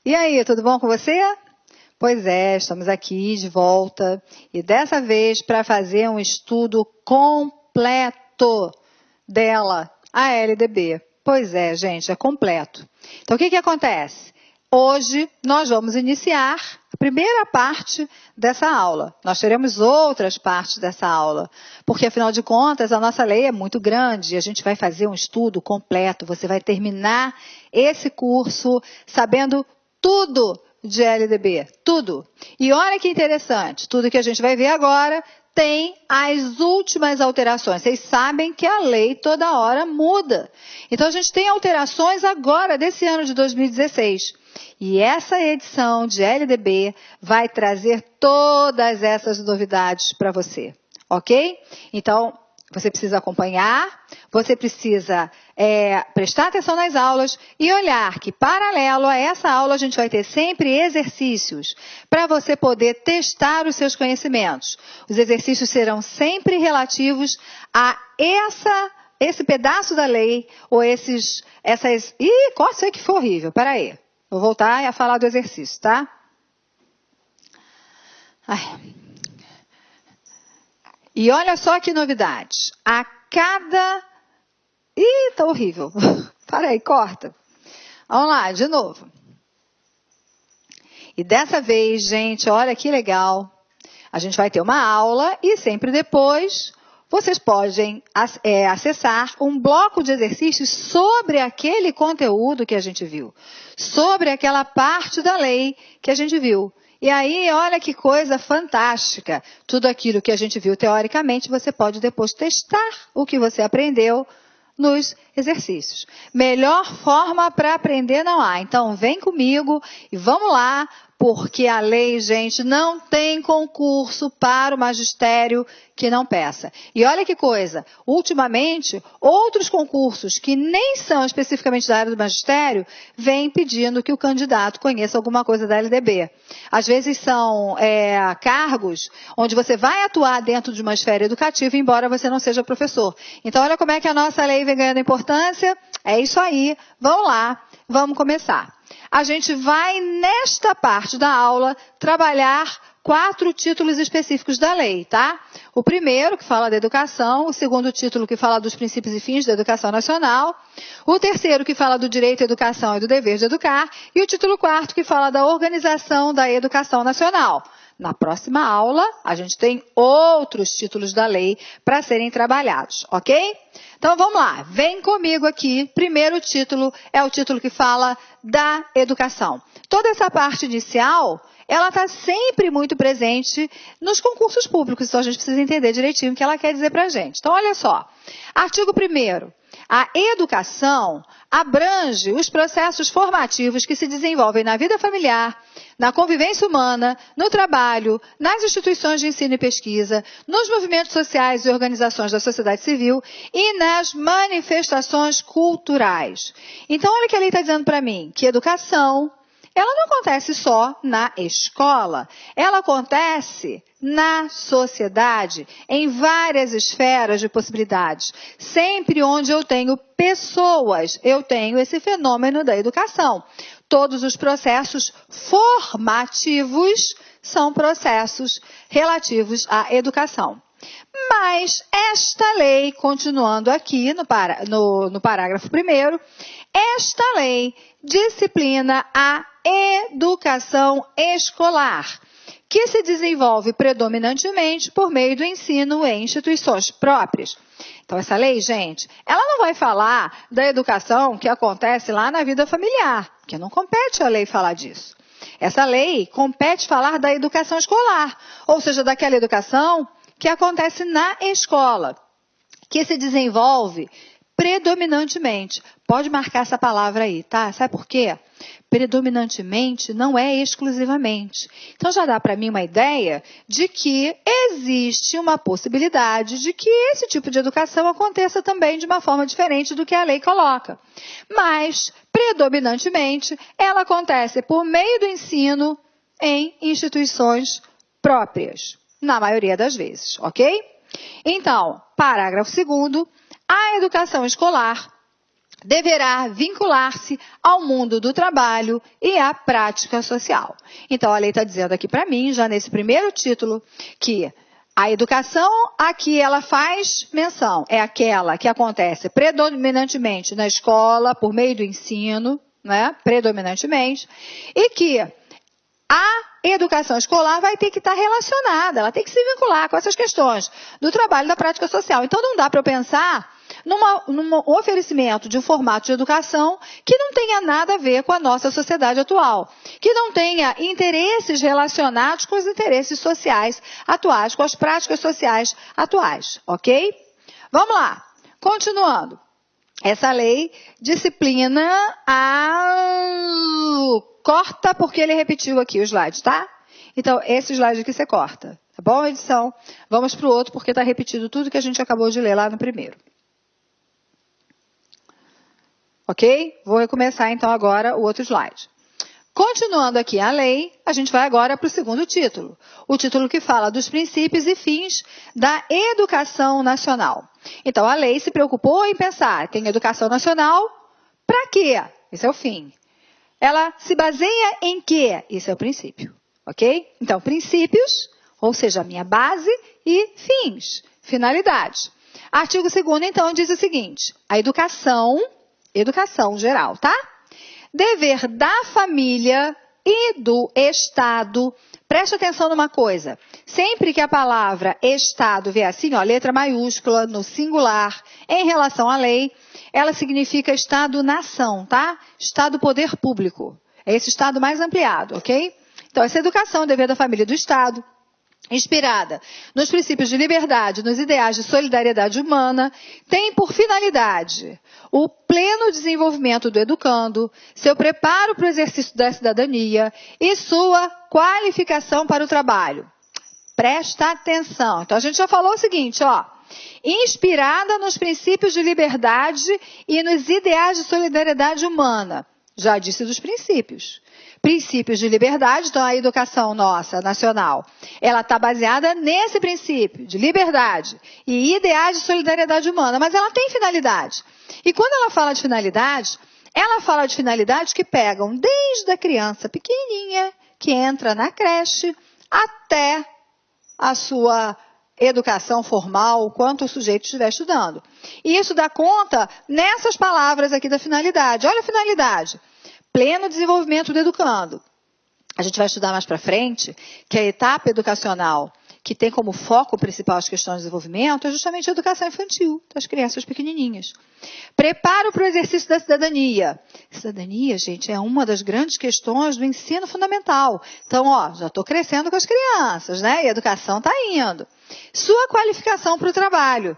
E aí, tudo bom com você? Pois é, estamos aqui de volta e dessa vez para fazer um estudo completo dela, a LDB. Pois é, gente, é completo. Então, o que acontece? Hoje nós vamos iniciar a primeira parte dessa aula. Nós teremos outras partes dessa aula, porque afinal de contas a nossa lei é muito grande e a gente vai fazer um estudo completo. Você vai terminar esse curso sabendo tudo de LDB, tudo. E olha que interessante, tudo que a gente vai ver agora tem as últimas alterações. Vocês sabem que a lei toda hora muda. Então a gente tem alterações agora desse ano de 2016. E essa edição de LDB vai trazer todas essas novidades para você, ok? Então, você precisa acompanhar, você precisa prestar atenção nas aulas e olhar que, paralelo a essa aula, a gente vai ter sempre exercícios para você poder testar os seus conhecimentos. Os exercícios serão sempre relativos a esse pedaço da lei ou essas... qual sei que foi horrível, peraí. Vou voltar a falar do exercício, tá? E olha só que novidade. A cada... tá horrível. Para aí, corta. Vamos lá, de novo. E dessa vez, gente, olha que legal. A gente vai ter uma aula e sempre depois vocês podem acessar um bloco de exercícios sobre aquele conteúdo que a gente viu. Sobre aquela parte da lei que a gente viu. E aí, olha que coisa fantástica. Tudo aquilo que a gente viu teoricamente, você pode depois testar o que você aprendeu nos exercícios. Melhor forma para aprender não há. Então, vem comigo e vamos lá, porque a lei, gente, não tem concurso para o magistério que não peça. E olha que coisa, ultimamente, outros concursos que nem são especificamente da área do magistério, vêm pedindo que o candidato conheça alguma coisa da LDB. Às vezes são cargos onde você vai atuar dentro de uma esfera educativa, embora você não seja professor. Então, olha como é que a nossa lei vem ganhando importância. É isso aí, vamos lá, vamos começar. A gente vai, nesta parte da aula, trabalhar 4 títulos específicos da lei, tá? O primeiro, que fala da educação, o segundo título, que fala dos princípios e fins da educação nacional, o terceiro, que fala do direito à educação e do dever de educar, e o título 4º, que fala da organização da educação nacional. Na próxima aula, a gente tem outros títulos da lei para serem trabalhados, ok? Então, vamos lá. Vem comigo aqui. Primeiro título é o título que fala da educação. Toda essa parte inicial, ela está sempre muito presente nos concursos públicos, então a gente precisa entender direitinho o que ela quer dizer para a gente. Então, olha só. Artigo 1º. A educação abrange os processos formativos que se desenvolvem na vida familiar, na convivência humana, no trabalho, nas instituições de ensino e pesquisa, nos movimentos sociais e organizações da sociedade civil e nas manifestações culturais. Então, olha o que a lei está dizendo para mim, que educação, ela não acontece só na escola, ela acontece na sociedade, em várias esferas de possibilidades. Sempre onde eu tenho pessoas, eu tenho esse fenômeno da educação. Todos os processos formativos são processos relativos à educação. Mas esta lei, continuando aqui no parágrafo 1º, esta lei disciplina a educação escolar, que se desenvolve predominantemente por meio do ensino em instituições próprias. Então, essa lei, gente, ela não vai falar da educação que acontece lá na vida familiar, porque não compete a lei falar disso. Essa lei compete falar da educação escolar, ou seja, daquela educação que acontece na escola, que se desenvolve predominantemente. Pode marcar essa palavra aí, tá? Sabe por quê? Predominantemente não é exclusivamente. Então já dá para mim uma ideia de que existe uma possibilidade de que esse tipo de educação aconteça também de uma forma diferente do que a lei coloca. Mas, predominantemente, ela acontece por meio do ensino em instituições próprias, na maioria das vezes, ok? Então, parágrafo 2º, a educação escolar deverá vincular-se ao mundo do trabalho e à prática social. Então, a lei está dizendo aqui para mim, já nesse primeiro título, que a educação a que ela faz menção é aquela que acontece predominantemente na escola, por meio do ensino, né? Predominantemente, e que a educação escolar vai ter que estar relacionada, ela tem que se vincular com essas questões do trabalho e da prática social. Então, não dá para eu pensar num oferecimento de um formato de educação que não tenha nada a ver com a nossa sociedade atual, que não tenha interesses relacionados com os interesses sociais atuais, com as práticas sociais atuais, ok? Vamos lá, continuando. Essa lei disciplina corta porque ele repetiu aqui o slide, tá? Então, esse slide aqui você corta, tá bom, edição? Vamos para o outro porque está repetido tudo que a gente acabou de ler lá no primeiro. Ok? Vou recomeçar então agora o outro slide. Continuando aqui a lei, a gente vai agora para o segundo título. O título que fala dos princípios e fins da educação nacional. Então, a lei se preocupou em pensar, tem educação nacional, para quê? Esse é o fim. Ela se baseia em quê? Esse é o princípio. Ok? Então, princípios, ou seja, a minha base, e fins, finalidade. Artigo 2º, então, diz o seguinte, a educação geral, tá? Dever da família e do Estado. Preste atenção numa coisa. Sempre que a palavra Estado vier assim, ó, letra maiúscula, no singular, em relação à lei, ela significa Estado-nação, tá? Estado-poder público. É esse Estado mais ampliado, ok? Então, essa educação, dever da família e do Estado, inspirada nos princípios de liberdade, nos ideais de solidariedade humana, tem por finalidade o pleno desenvolvimento do educando, seu preparo para o exercício da cidadania e sua qualificação para o trabalho. Presta atenção. Então, a gente já falou o seguinte, ó. Inspirada nos princípios de liberdade e nos ideais de solidariedade humana. Já disse dos princípios. Princípios de liberdade, então a educação nossa, nacional, ela está baseada nesse princípio de liberdade e ideais de solidariedade humana, mas ela tem finalidade. E quando ela fala de finalidades que pegam desde a criança pequenininha, que entra na creche, até a sua educação formal, quanto o sujeito estiver estudando. E isso dá conta nessas palavras aqui da finalidade. Olha a finalidade. Pleno desenvolvimento do educando. A gente vai estudar mais para frente que a etapa educacional que tem como foco principal as questões de desenvolvimento é justamente a educação infantil, das crianças pequenininhas. Preparo para o exercício da cidadania. Cidadania, gente, é uma das grandes questões do ensino fundamental. Então, ó, já estou crescendo com as crianças, né? E a educação está indo. Sua qualificação para o trabalho.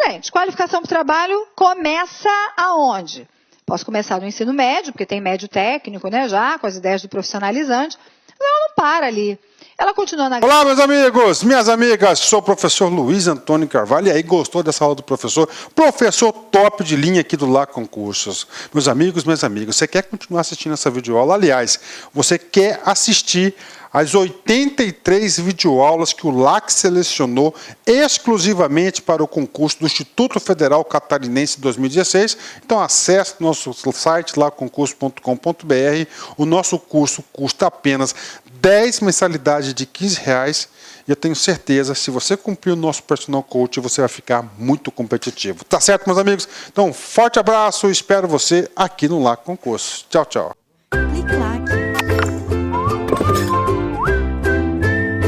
Gente, qualificação para o trabalho começa aonde? Posso começar no ensino médio, porque tem médio técnico, né, já, com as ideias do profissionalizante. Mas ela não para ali. Ela continua na... Olá, meus amigos, minhas amigas. Sou o professor Luiz Antônio Carvalho. E aí, gostou dessa aula do professor? Professor top de linha aqui do Lá Concursos. Meus amigos, minhas amigas, você quer continuar assistindo essa videoaula? Aliás, você quer assistir as 83 videoaulas que o LAC selecionou exclusivamente para o concurso do Instituto Federal Catarinense 2016. Então acesse nosso site laconcurso.com.br. O nosso curso custa apenas 10 mensalidades de R$15. E eu tenho certeza, se você cumprir o nosso personal coach, você vai ficar muito competitivo. Tá certo, meus amigos? Então, forte abraço e espero você aqui no LAC Concurso. Tchau, tchau. Clique lá